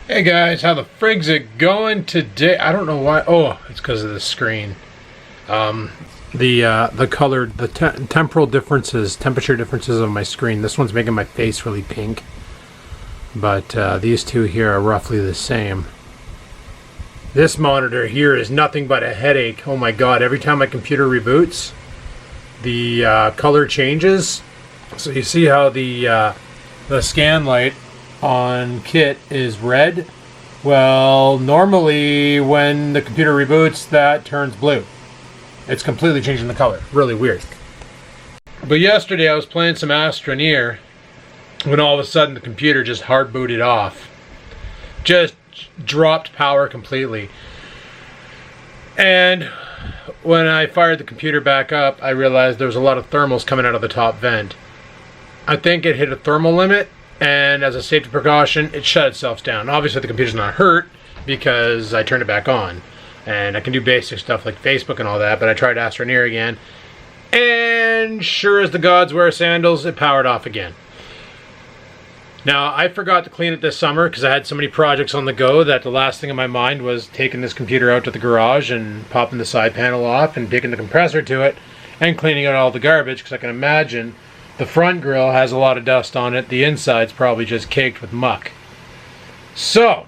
Hey guys, how the frig's it going today? I don't know why. Oh, it's because of the screen. The color, the temporal differences, temperature differences of my screen. This one's making my face really pink, but these two here are roughly the same. This monitor here is nothing but a headache. Oh my god! Every time my computer reboots, the color changes. So you see how the scan light on kit is red. Well, normally when the computer reboots, that turns blue. It's completely changing the color. Really weird. But yesterday I was playing some Astroneer when all of a sudden the computer just hard booted off. Just dropped power completely. And when I fired the computer back up, I realized there was a lot of thermals coming out of the top vent. I think it hit a thermal limit, and as a safety precaution, it shut itself down. Obviously the computer's not hurt because I turned it back on. And I can do basic stuff like Facebook and all that, but I tried Astroneer again. And sure as the gods wear sandals, it powered off again. Now, I forgot to clean it this summer because I had so many projects on the go that the last thing in my mind was taking this computer out to the garage and popping the side panel off and taking the compressor to it and cleaning out all the garbage, because I can imagine the front grille has a lot of dust on it. The inside's probably just caked with muck. So,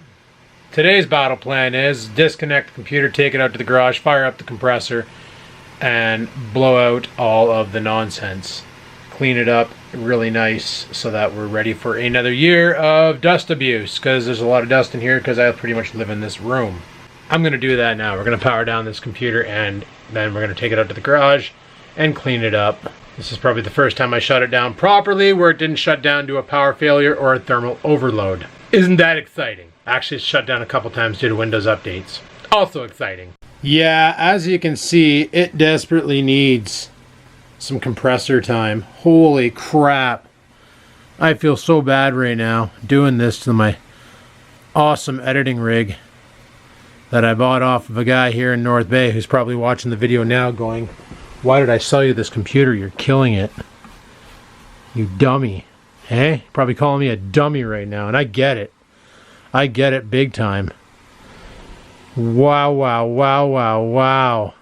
today's battle plan is disconnect the computer, take it out to the garage, fire up the compressor, and blow out all of the nonsense. Clean it up really nice so that we're ready for another year of dust abuse, because there's a lot of dust in here because I pretty much live in this room. I'm going to do that now. We're going to power down this computer and then we're going to take it out to the garage and clean it up. This is probably the first time I shut it down properly where it didn't shut down due to a power failure or a thermal overload. Isn't that exciting? Actually, it's shut down a couple times due to Windows updates. Also exciting. Yeah, as you can see, it desperately needs some compressor time. Holy crap. I feel so bad right now doing this to my awesome editing rig that I bought off of a guy here in North Bay who's probably watching the video now going, "Why did I sell you this computer? You're killing it. You dummy." Hey? Probably calling me a dummy right now, and I get it. I get it big time. Wow, wow, wow, wow, wow.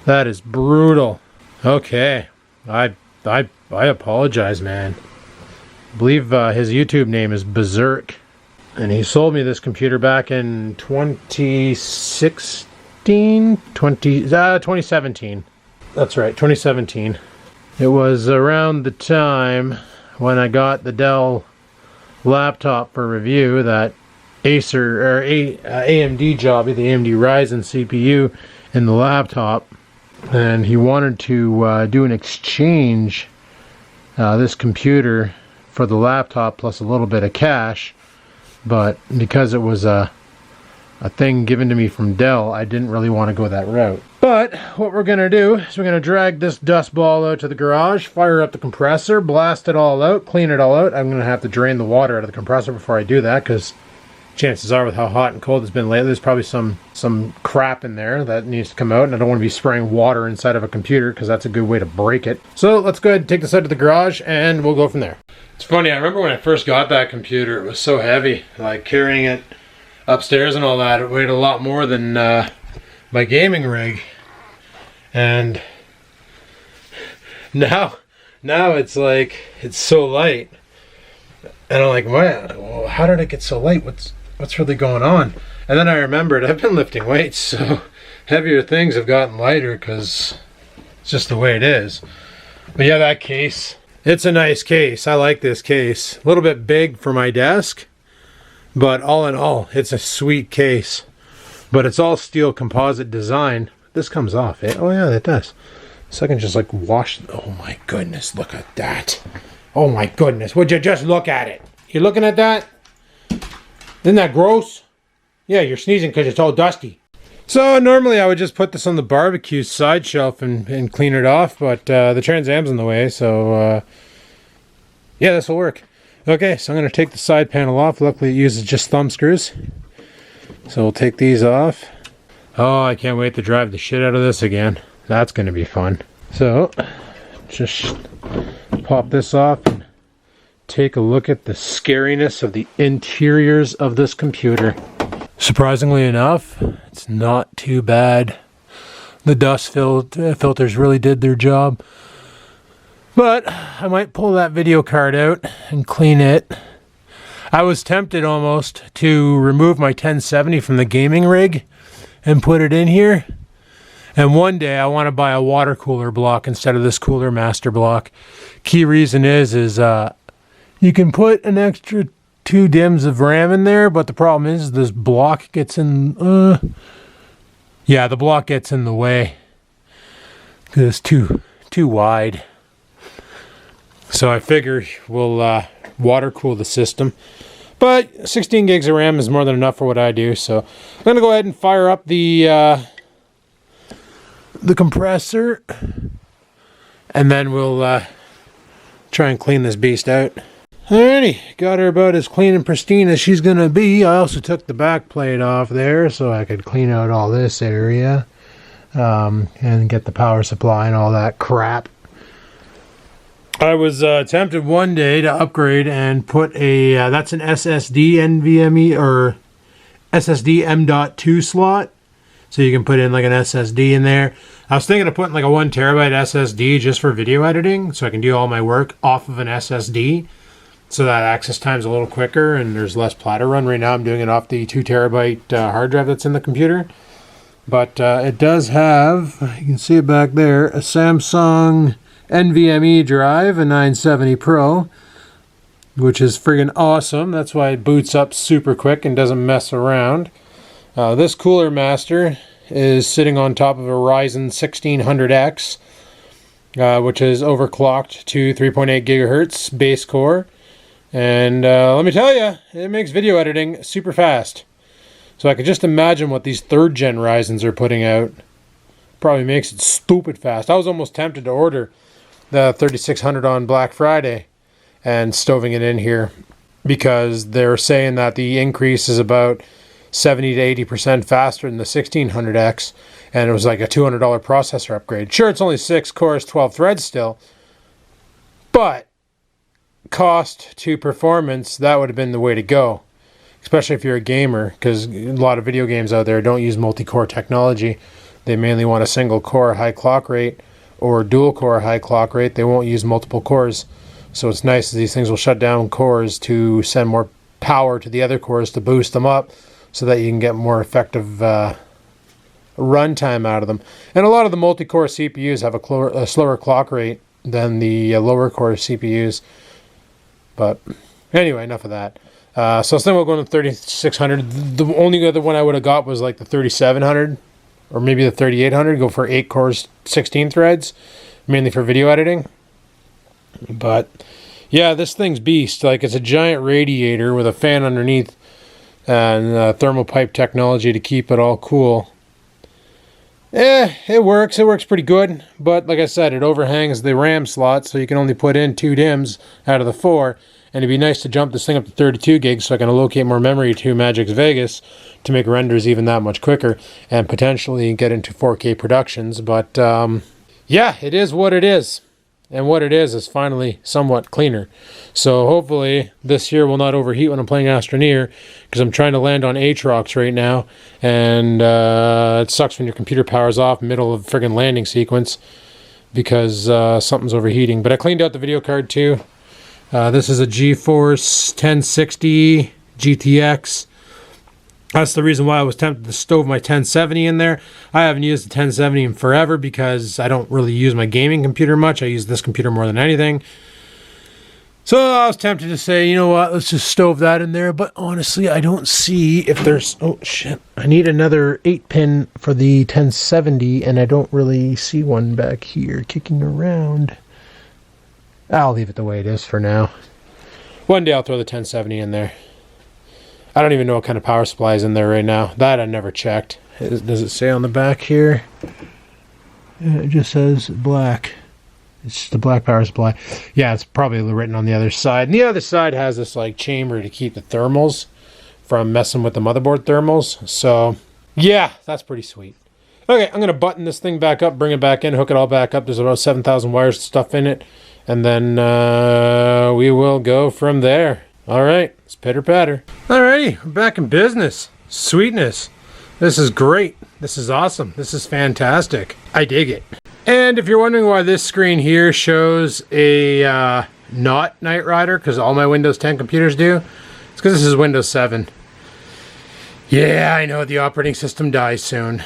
That is brutal. Okay. I apologize, man. I believe his YouTube name is Berserk. And he sold me this computer back in 2017. That's right, 2017. It was around the time when I got the Dell laptop for review, that Acer or AMD job, the AMD Ryzen CPU in the laptop, and he wanted to do an exchange this computer for the laptop plus a little bit of cash, but because it was a thing given to me from Dell, I didn't really want to go that route. But what we're going to do is we're going to drag this dust ball out to the garage, fire up the compressor, blast it all out, clean it all out. I'm going to have to drain the water out of the compressor before I do that, because chances are with how hot and cold it's been lately, there's probably some crap in there that needs to come out, and I don't want to be spraying water inside of a computer because that's a good way to break it. So let's go ahead and take this out to the garage and we'll go from there. It's funny, I remember when I first got that computer, it was so heavy, like carrying it upstairs and all that, it weighed a lot more than my gaming rig. And now it's like, it's so light. And I'm like, well, how did it get so light? What's really going on? And then I remembered I've been lifting weights, so heavier things have gotten lighter because it's just the way it is. But yeah, that case, it's a nice case. I like this case. A little bit big for my desk, but all in all, it's a sweet case. But it's all steel composite design. This comes off, eh? Oh yeah, it does. So I can just like wash. Oh my goodness, look at that. Oh my goodness, would you just look at it? You looking at that? Isn't that gross? Yeah, you're sneezing because it's all dusty. So normally I would just put this on the barbecue side shelf and clean it off, but the Trans Am's in the way, so yeah, this will work. Okay, so I'm going to take the side panel off. Luckily it uses just thumb screws. So we'll take these off. Oh, I can't wait to drive the shit out of this again. That's going to be fun. So, just pop this off and take a look at the scariness of the interiors of this computer. Surprisingly enough, it's not too bad. The dust filters really did their job. But I might pull that video card out and clean it. I was tempted almost to remove my 1070 from the gaming rig and put it in here. And one day I want to buy a water cooler block instead of this Cooler Master block. Key reason is you can put an extra 2 DIMMs of RAM in there, but the problem is this block gets in. Yeah, the block gets in the way because it's too wide. So I figure we'll water cool the system. But 16 gigs of RAM is more than enough for what I do. So I'm gonna go ahead and fire up the compressor, and then we'll try and clean this beast out. Alrighty, got her about as clean and pristine as she's gonna be. I also took the back plate off there so I could clean out all this area and get the power supply and all that crap. I was tempted one day to upgrade and put a that's an SSD NVMe or SSD M.2 slot. So you can put in like an SSD in there. I was thinking of putting like a 1 terabyte SSD just for video editing, so I can do all my work off of an SSD. So that access time's a little quicker and there's less platter run. Right now I'm doing it off the 2 terabyte hard drive that's in the computer. But it does have, you can see it back there, a Samsung NVMe drive, a 970 Pro, which is friggin' awesome. That's why it boots up super quick and doesn't mess around. This Cooler Master is sitting on top of a Ryzen 1600X, which is overclocked to 3.8 gigahertz base core. And let me tell you, it makes video editing super fast. So I could just imagine what these 3rd gen Ryzens are putting out. Probably makes it stupid fast. I was almost tempted to order the 3600 on Black Friday and stoving it in here because they're saying that the increase is about 70 to 80% faster than the 1600X, and it was like a $200 processor upgrade. Sure, it's only 6 cores, 12 threads still, but cost to performance, that would have been the way to go, especially if you're a gamer, because a lot of video games out there don't use multi-core technology. They mainly want a single core high clock rate or dual core high clock rate. They won't use multiple cores. So it's nice that these things will shut down cores to send more power to the other cores to boost them up so that you can get more effective runtime out of them. And a lot of the multi-core CPUs have a slower clock rate than the lower core CPUs. But anyway, enough of that. So then we'll go to the 3600. The only other one I would have got was like the 3700 or maybe the 3800. Go for 8 cores, 16 threads, mainly for video editing. But yeah, this thing's beast. Like, it's a giant radiator with a fan underneath and thermal pipe technology to keep it all cool. It works. It works pretty good. But like I said, it overhangs the RAM slot, so you can only put in 2 DIMMs out of the 4. And it'd be nice to jump this thing up to 32 gigs so I can allocate more memory to Magix Vegas to make renders even that much quicker and potentially get into 4K productions. But yeah, it is what it is. And what it is finally somewhat cleaner. So hopefully this here will not overheat when I'm playing Astroneer, because I'm trying to land on Aatrox right now, and it sucks when your computer powers off middle of friggin' landing sequence because something's overheating. But I cleaned out the video card too. This is a GeForce 1060 GTX. That's the reason why I was tempted to stove my 1070 in there. I haven't used the 1070 in forever because I don't really use my gaming computer much. I use this computer more than anything. So I was tempted to say, you know what, let's just stove that in there. But honestly, I don't see if there's... Oh, shit. I need another 8-pin for the 1070, and I don't really see one back here kicking around. I'll leave it the way it is for now. One day I'll throw the 1070 in there. I don't even know what kind of power supply is in there right now. That I never checked. Does it say on the back here? It just says black. It's just a black power supply. Yeah, it's probably written on the other side. And the other side has this like chamber to keep the thermals from messing with the motherboard thermals. So yeah, that's pretty sweet. Okay, I'm going to button this thing back up, bring it back in, hook it all back up. There's about 7,000 wires of stuff in it. and then we will go from there. All right, it's pitter patter. Alrighty, we're back in business. Sweetness. This is great. This is awesome. This is fantastic. I dig it. And if you're wondering why this screen here shows a not Knight Rider, because all my Windows 10 computers do, it's because this is Windows 7. Yeah, I know the operating system dies soon,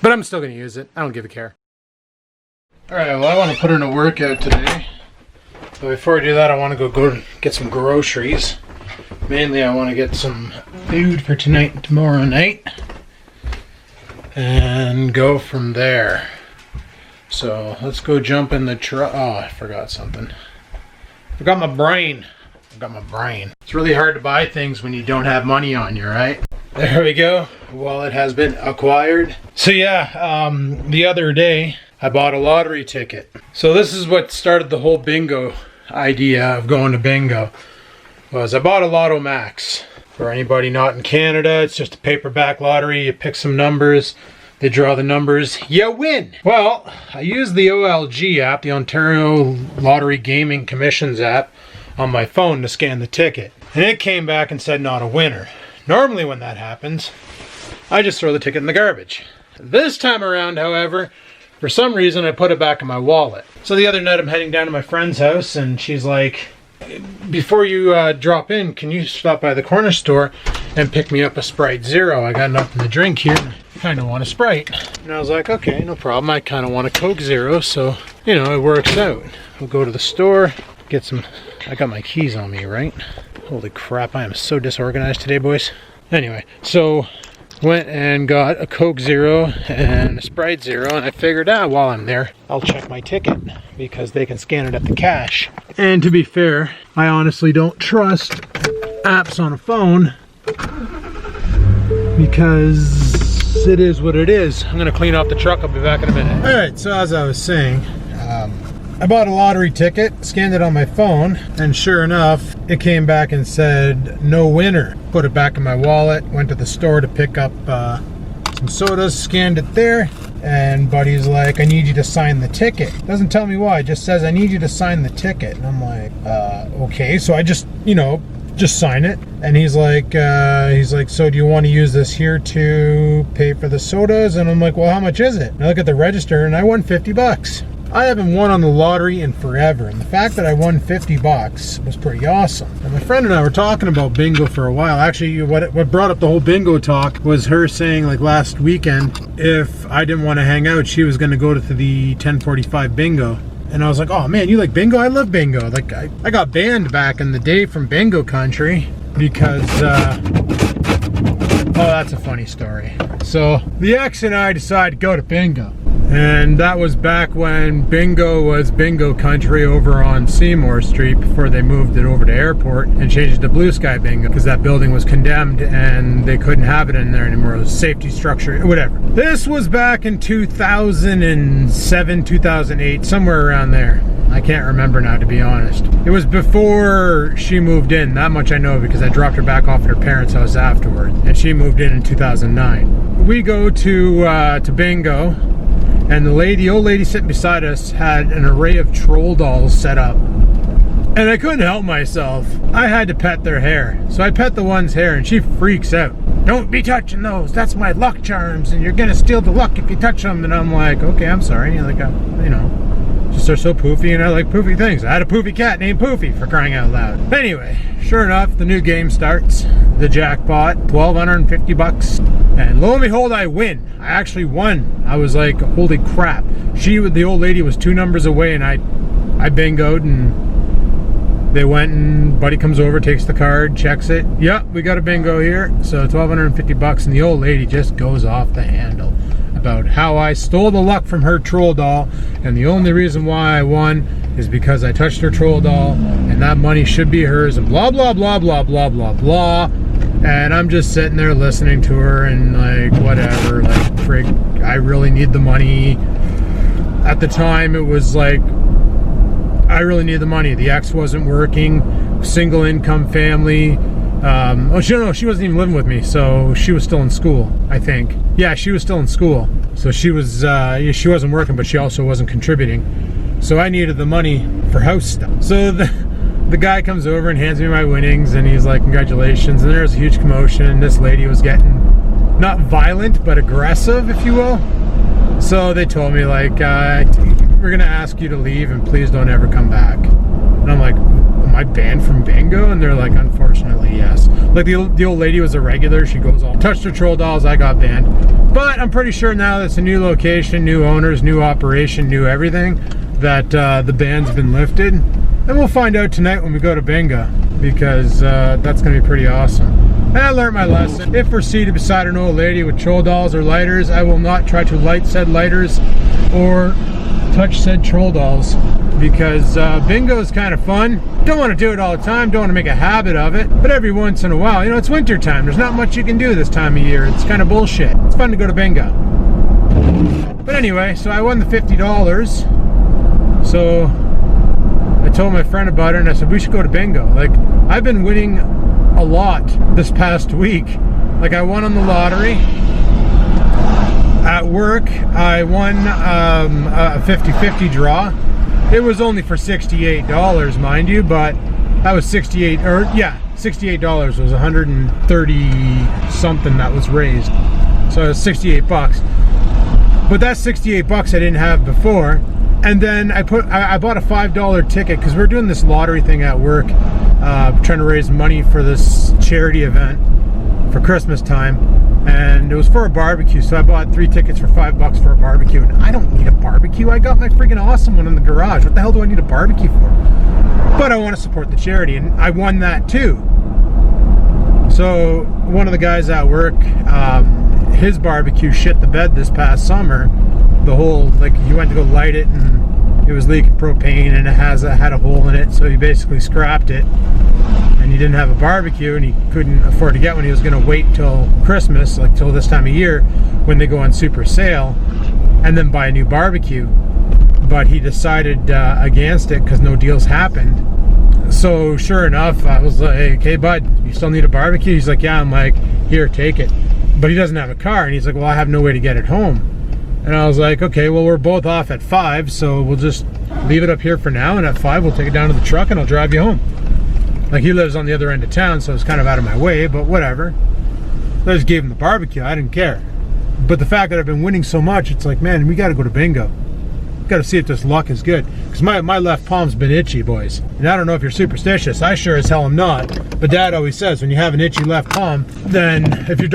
but I'm still going to use it. I don't give a care. Alright, well, I want to put in a workout today. But before I do that, I want to go get some groceries. Mainly, I want to get some food for tonight and tomorrow night. And go from there. So, let's go jump in the truck. Oh, I forgot something. I got my brain. It's really hard to buy things when you don't have money on you, right? There we go. Wallet has been acquired. So yeah, the other day, I bought a lottery ticket. So this is what started the whole bingo idea of going to bingo. Was I bought a Lotto Max. For anybody not in Canada, it's just a paperback lottery. You pick some numbers, they draw the numbers, you win. Well, I used the OLG app, the Ontario Lottery Gaming Commission's app, on my phone to scan the ticket. And it came back and said not a winner. Normally when that happens, I just throw the ticket in the garbage. This time around, however, for some reason I put it back in my wallet. So the other night I'm heading down to my friend's house and she's like, before you drop in, can you stop by the corner store and pick me up a Sprite Zero? I got nothing to drink here. I kind of want a Sprite. And I was like, okay, no problem. I kind of want a Coke Zero, so, you know, it works out. We'll go to the store, get some... I got my keys on me, right? Holy crap, I am so disorganized today, boys. Anyway, so went and got a Coke Zero and a Sprite Zero, and I figured out while I'm there, I'll check my ticket because they can scan it at the cash. And to be fair, I honestly don't trust apps on a phone because it is what it is. I'm gonna clean off the truck, I'll be back in a minute. All right, so as I was saying, I bought a lottery ticket, scanned it on my phone, and sure enough, it came back and said, no winner. Put it back in my wallet, went to the store to pick up some sodas, scanned it there, and buddy's like, I need you to sign the ticket. Doesn't tell me why, just says, I need you to sign the ticket. And I'm like, okay, so I just, you know, just sign it. And he's like, so do you want to use this here to pay for the sodas? And I'm like, well, how much is it? And I look at the register and I won 50 bucks. I haven't won on the lottery in forever, and the fact that I won 50 bucks was pretty awesome. And my friend and I were talking about bingo for a while. Actually, what brought up the whole bingo talk was her saying, like last weekend, if I didn't want to hang out, she was going to go to the 1045 bingo. And I was like, oh man, you like bingo? I love bingo. Like, I got banned back in the day from bingo country because, oh, that's a funny story. So the ex and I decided to go to bingo. And that was back when bingo was bingo country over on Seymour Street before they moved it over to Airport and changed it to Blue Sky Bingo because that building was condemned and they couldn't have it in there anymore. It was a safety structure, whatever. This was back in 2007, 2008, somewhere around there. I can't remember now, to be honest. It was before she moved in. That much I know because I dropped her back off at her parents' house afterwards. And she moved in 2009. We go to bingo. And the old lady sitting beside us had an array of troll dolls set up. And I couldn't help myself. I had to pet their hair. So I pet the one's hair and she freaks out. Don't be touching those. That's my luck charms and you're gonna steal the luck if you touch them. And I'm like, okay, I'm sorry. Like, you know, just they're so poofy and I like poofy things. I had a poofy cat named Poofy, for crying out loud. Anyway, sure enough, the new game starts. The jackpot, 1,250 bucks. And lo and behold, I win. I actually won. I was like, holy crap. The old lady was 2 numbers away and I bingoed and they went and buddy comes over, takes the card, checks it. Yep, we got a bingo here. So 1,250 bucks and the old lady just goes off the handle about how I stole the luck from her troll doll and the only reason why I won is because I touched her troll doll and that money should be hers and blah, blah, blah, blah, blah, blah, blah. And I'm just sitting there listening to her and like, whatever, like, frig, I really need the money. At the time, it was like, I really need the money. The ex wasn't working, single income family. She wasn't even living with me, so she was still in school, I think. Yeah, she was still in school. So she was, she wasn't working, but she also wasn't contributing. So I needed the money for house stuff. So the guy comes over and hands me my winnings, and he's like, congratulations. And there's a huge commotion, and this lady was getting not violent but aggressive, if you will. So they told me, like, we're gonna ask you to leave and please don't ever come back. And I'm like, am I banned from bingo? And they're like, unfortunately, yes. Like the old lady was a regular. She goes all, touched her troll dolls, I got banned. But I'm pretty sure now that it's a new location, new owners, new operation, new everything, that the ban's been lifted. And we'll find out tonight when we go to bingo, because that's gonna be pretty awesome. And I learned my lesson. If we're seated beside an old lady with troll dolls or lighters, I will not try to light said lighters or touch said troll dolls, because bingo is kind of fun. Don't want to do it all the time, don't want to make a habit of it, but every once in a while, you know, it's winter time. There's not much you can do this time of year. It's kind of bullshit. It's fun to go to bingo. But anyway, so I won the $50. So I told my friend about it, and I said, we should go to bingo. Like, I've been winning a lot this past week. Like, I won on the lottery. At work, I won a 50-50 draw. It was only for $68, mind you, but that was $68 was 130 something that was raised. So it was 68 bucks. But that's 68 bucks I didn't have before. And then I bought a $5 ticket, because we're doing this lottery thing at work, trying to raise money for this charity event for Christmas time. And it was for a barbecue, so I bought 3 tickets for $5 for a barbecue. And I don't need a barbecue. I got my freaking awesome one in the garage. What the hell do I need a barbecue for? But I want to support the charity, and I won that too. So one of the guys at work, his barbecue shit the bed this past summer. The whole, like, he went to go light it, and it was leaking propane, and it had a hole in it, so he basically scrapped it. And he didn't have a barbecue, and he couldn't afford to get one. He was going to wait till Christmas, like till this time of year, when they go on super sale, and then buy a new barbecue. But he decided against it, because no deals happened. So sure enough, I was like, hey bud, you still need a barbecue? He's like, yeah. I'm like, here, take it. But he doesn't have a car, and he's like, well, I have no way to get it home. And I was like, okay, well, we're both off at 5, so we'll just leave it up here for now, and at 5 we'll take it down to the truck and I'll drive you home. Like, he lives on the other end of town, so it's kind of out of my way, but whatever. I just gave him the barbecue. I didn't care. But the fact that I've been winning so much, it's like, man, we got to go to bingo. Got to see if this luck is good, because my left palm's been itchy, boys. And I don't know if you're superstitious. I sure as hell am not. But Dad always says, when you have an itchy left palm, then if your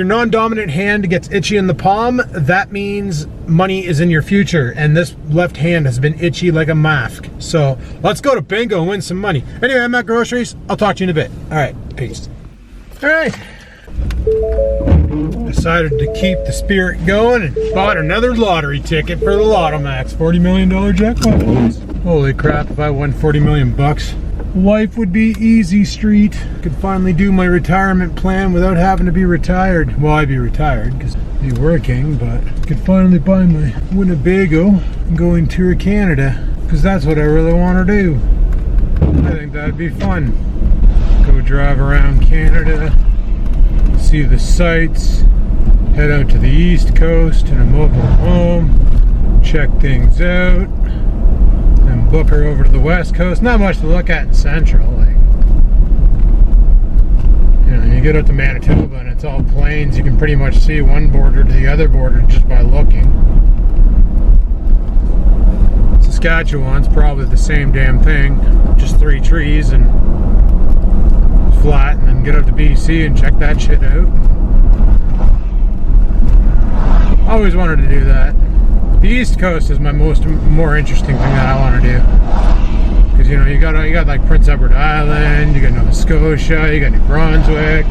non-dominant hand gets itchy in the palm, that means money is in your future. And this left hand has been itchy like a mask. So let's go to bingo and win some money. Anyway, I'm at groceries. I'll talk to you in a bit. All right, peace. All right. Decided to keep the spirit going and bought another lottery ticket for the Lotto Max. $40 million jackpot, boys. Holy crap, if I won 40 million bucks, life would be easy street. Could finally do my retirement plan without having to be retired. Well, I'd be retired because I'd be working, but could finally buy my Winnebago and go and tour Canada, because that's what I really want to do. I think that'd be fun. Go drive around Canada, see the sights, head out to the East Coast in a mobile home, check things out, and book her over to the West Coast. Not much to look at in Central. Like, you know, you get out to Manitoba and it's all plains. You can pretty much see one border to the other border just by looking. Saskatchewan's probably the same damn thing, just 3 trees and flat, and then get up to BC and check that shit out. Always wanted to do that. The East Coast is my more interesting thing that I want to do, because you know you got like Prince Edward Island, you got Nova Scotia, you got New Brunswick.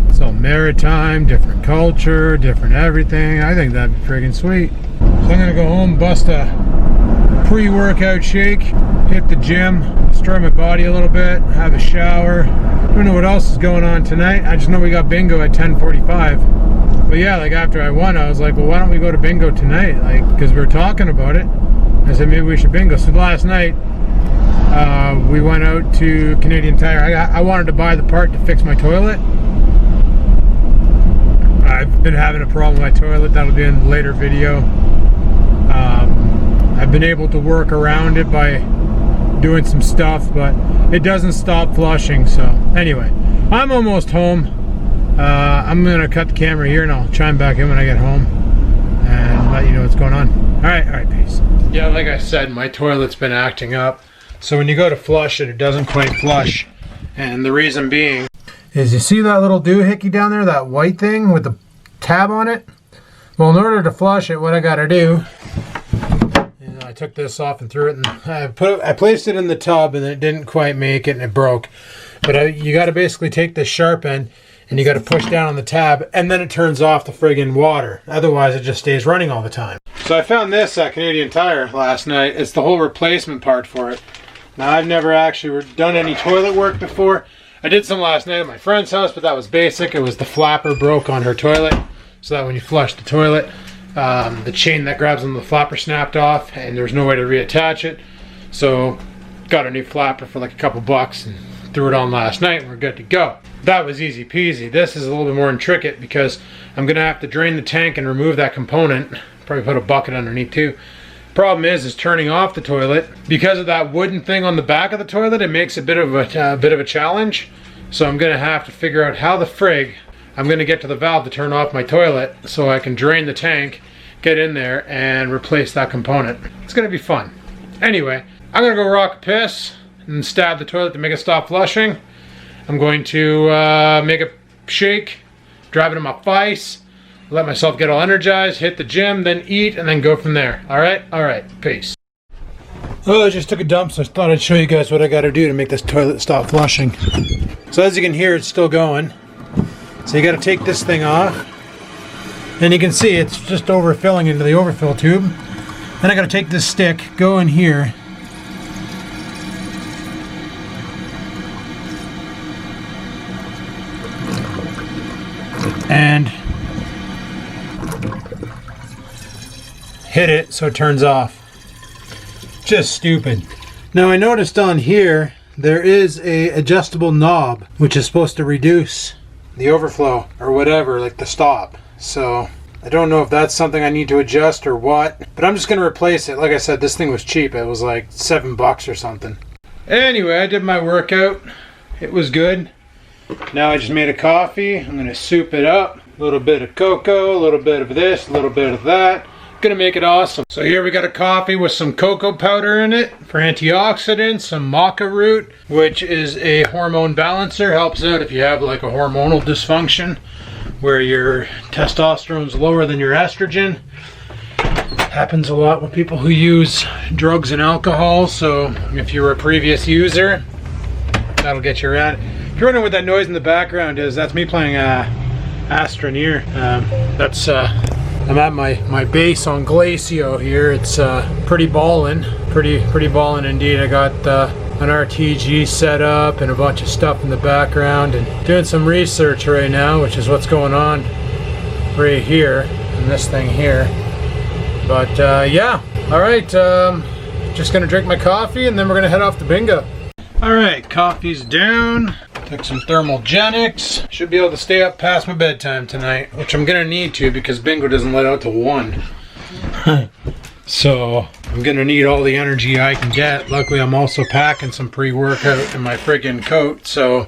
It's all maritime, different culture, different everything. I think that'd be friggin' sweet. So I'm gonna go home, bust a pre-workout shake, hit the gym, stir my body a little bit, have a shower. I don't know what else is going on tonight. I just know we got bingo at 10:45. But yeah, like after I won, I was like, well, why don't we go to bingo tonight? Like, because we were talking about it. I said maybe we should bingo. So last night, we went out to Canadian Tire. I wanted to buy the part to fix my toilet. I've been having a problem with my toilet. That'll be in a later video. I've been able to work around it by doing some stuff, but it doesn't stop flushing. So anyway, I'm almost home. I'm gonna cut the camera here and I'll chime back in when I get home and let you know what's going on. All right, peace. Yeah, like I said, my toilet's been acting up. So when you go to flush it, it doesn't quite flush. And the reason being is, you see that little doohickey down there, that white thing with the tab on it? Well, in order to flush it, what I gotta do, I took this off and threw it, and I placed it in the tub, and it didn't quite make it, and it broke. But you got to basically take this sharp end, and you got to push down on the tab, and then it turns off the friggin' water. Otherwise, it just stays running all the time. So I found this at Canadian Tire last night. It's the whole replacement part for it. Now, I've never actually done any toilet work before. I did some last night at my friend's house, but that was basic. It was the flapper broke on her toilet, so that when you flush the toilet, the chain that grabs on the flapper snapped off, and there was no way to reattach it. So got a new flapper for like a couple bucks and threw it on last night, and we're good to go. That was easy peasy. This is a little bit more intricate because I'm gonna have to drain the tank and remove that component. Probably put a bucket underneath too. Problem is turning off the toilet. Because of that wooden thing on the back of the toilet, it makes a bit of a challenge. So I'm gonna have to figure out how the frig I'm gonna get to the valve to turn off my toilet so I can drain the tank, get in there, and replace that component. It's gonna be fun. Anyway, I'm gonna go rock a piss and stab the toilet to make it stop flushing. I'm going to make a shake, drive it in my face, let myself get all energized, hit the gym, then eat, and then go from there. All right, peace. Oh, I just took a dump, so I thought I'd show you guys what I gotta do to make this toilet stop flushing. So as you can hear, it's still going. So you gotta take this thing off. And you can see it's just overfilling into the overfill tube. Then I gotta take this stick, go in here, and hit it so it turns off. Just stupid. Now I noticed on here there is a adjustable knob which is supposed to reduce the overflow or whatever, like the stop. So I don't know if that's something I need to adjust or what, but I'm just gonna replace it. Like I said, this thing was cheap. It was like $7 or something. Anyway, I did my workout. It was good. Now I just made a coffee. I'm gonna soup it up. A little bit of cocoa, a little bit of this, a little bit of that. Gonna make it awesome. So here we got a coffee with some cocoa powder in it for antioxidants, some maca root, which is a hormone balancer. Helps out if you have like a hormonal dysfunction where your testosterone's lower than your estrogen. Happens a lot with people who use drugs and alcohol. So if you're a previous user, that'll get you around. If you're wondering what that noise in the background is, that's me playing Astroneer. I'm at my base on Glacio here. It's pretty ballin', pretty ballin' indeed. I got an RTG set up and a bunch of stuff in the background and doing some research right now, which is what's going on right here in this thing here. But yeah, all right, just gonna drink my coffee and then we're gonna head off to bingo. All right, coffee's down. Took some Thermalgenics. Should be able to stay up past my bedtime tonight, which I'm gonna need to because bingo doesn't let out till 1. So I'm gonna need all the energy I can get. Luckily, I'm also packing some pre-workout in my friggin' coat. So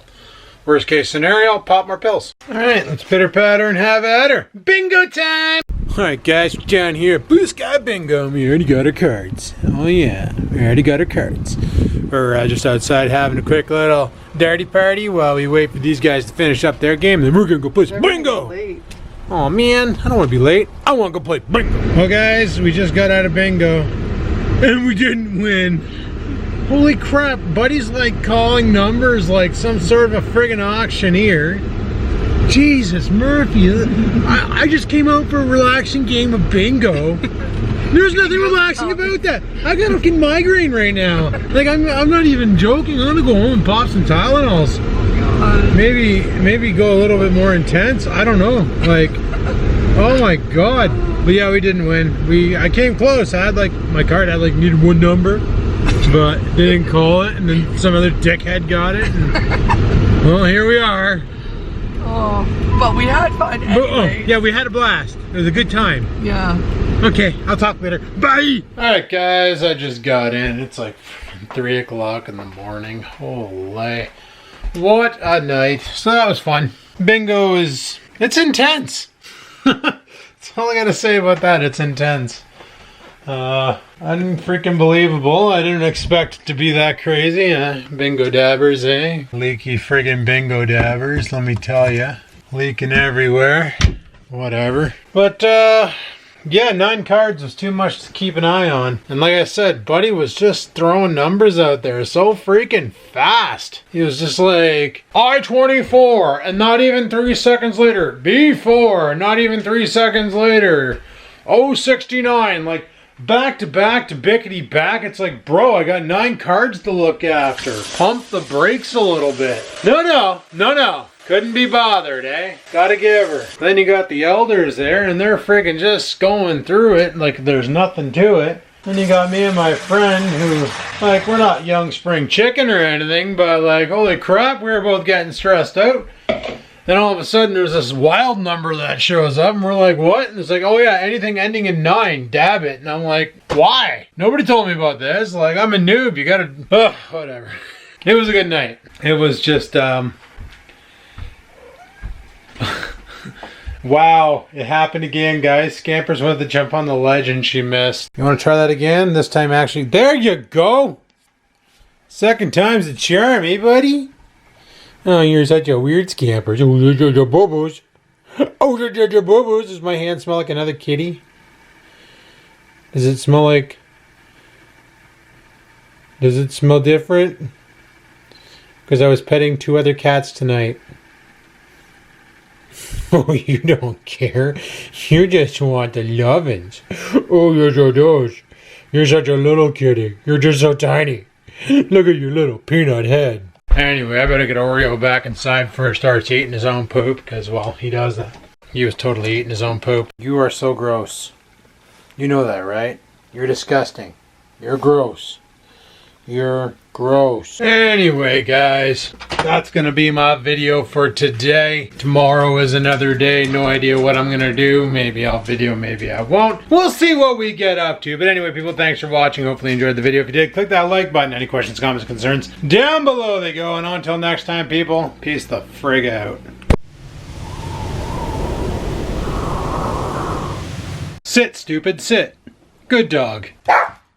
worst case scenario, I'll pop more pills. All right, let's pitter patter and have at her. Bingo time! All right, guys, we're down here at Blue Sky Bingo. We already got our cards. Oh yeah, we already got our cards. We're just outside having a quick little dirty party while we wait for these guys to finish up their game. Then we're gonna go play some bingo. Oh man, I don't want to be late. I want to go play bingo. Well, guys, we just got out of bingo and we didn't win. Holy crap! Buddy's like calling numbers like some sort of a friggin' auctioneer. Jesus, Murphy! I just came out for a relaxing game of bingo. There's nothing relaxing about that. I got a fucking migraine right now. Like I'm not even joking. I'm gonna go home and pop some Tylenols. Maybe go a little bit more intense. I don't know. Like, oh my god. But yeah, we didn't win. I came close. I had like my card had like needed one number, but they didn't call it. And then some other dickhead got it. And, well, here we are. Oh, but we had fun anyway. Yeah, we had a blast. It was a good time. Yeah. Okay, I'll talk later. Bye! Alright guys, I just got in. It's like 3 o'clock in the morning. Holy. What a night. So that was fun. Bingo is... it's intense. That's all I gotta say about that. It's intense. Unfreaking believable. I didn't expect it to be that crazy. Bingo dabbers, eh? Leaky friggin' bingo dabbers, let me tell ya. Leaking everywhere. Whatever. But, yeah, 9 cards was too much to keep an eye on. And like I said, Buddy was just throwing numbers out there so freaking fast. He was just like, I-24, and not even 3 seconds later, B4, not even 3 seconds later, 069, like back to back to bickety back. It's like, bro, I got 9 cards to look after. Pump the brakes a little bit. No. Couldn't be bothered, eh? Gotta give her. Then you got the elders there, and they're freaking just going through it like there's nothing to it. Then you got me and my friend who, like, we're not young spring chicken or anything, but like, holy crap, we were both getting stressed out. Then all of a sudden there's this wild number that shows up, and we're like, what? And it's like, oh yeah, anything ending in 9, dab it. And I'm like, why? Nobody told me about this. Like, I'm a noob, you gotta, whatever. It was a good night. It was just, wow, it happened again, guys. Scampers went to jump on the ledge and she missed. You want to try that again? This time actually, there you go! Second time's the charm, eh, buddy? Oh, you're such a weird scamper. Oh, boo-boos. Oh, boo-boos. Does my hand smell like another kitty? Does it smell like... does it smell different? Because I was petting 2 other cats tonight. Oh, you don't care. You just want the lovin's. Oh, yes, it does. You're such a little kitty. You're just so tiny. Look at your little peanut head. Anyway, I better get Oreo back inside before he starts eating his own poop, because, well, he does that. He was totally eating his own poop. You are so gross. You know that, right? You're disgusting. You're gross. You're gross. Anyway, guys, that's going to be my video for today. Tomorrow is another day. No idea what I'm going to do. Maybe I'll video, maybe I won't. We'll see what we get up to. But anyway, people, thanks for watching. Hopefully you enjoyed the video. If you did, click that like button. Any questions, comments, concerns, down below they go. And until next time, people, peace the frig out. Sit, stupid, sit. Good dog.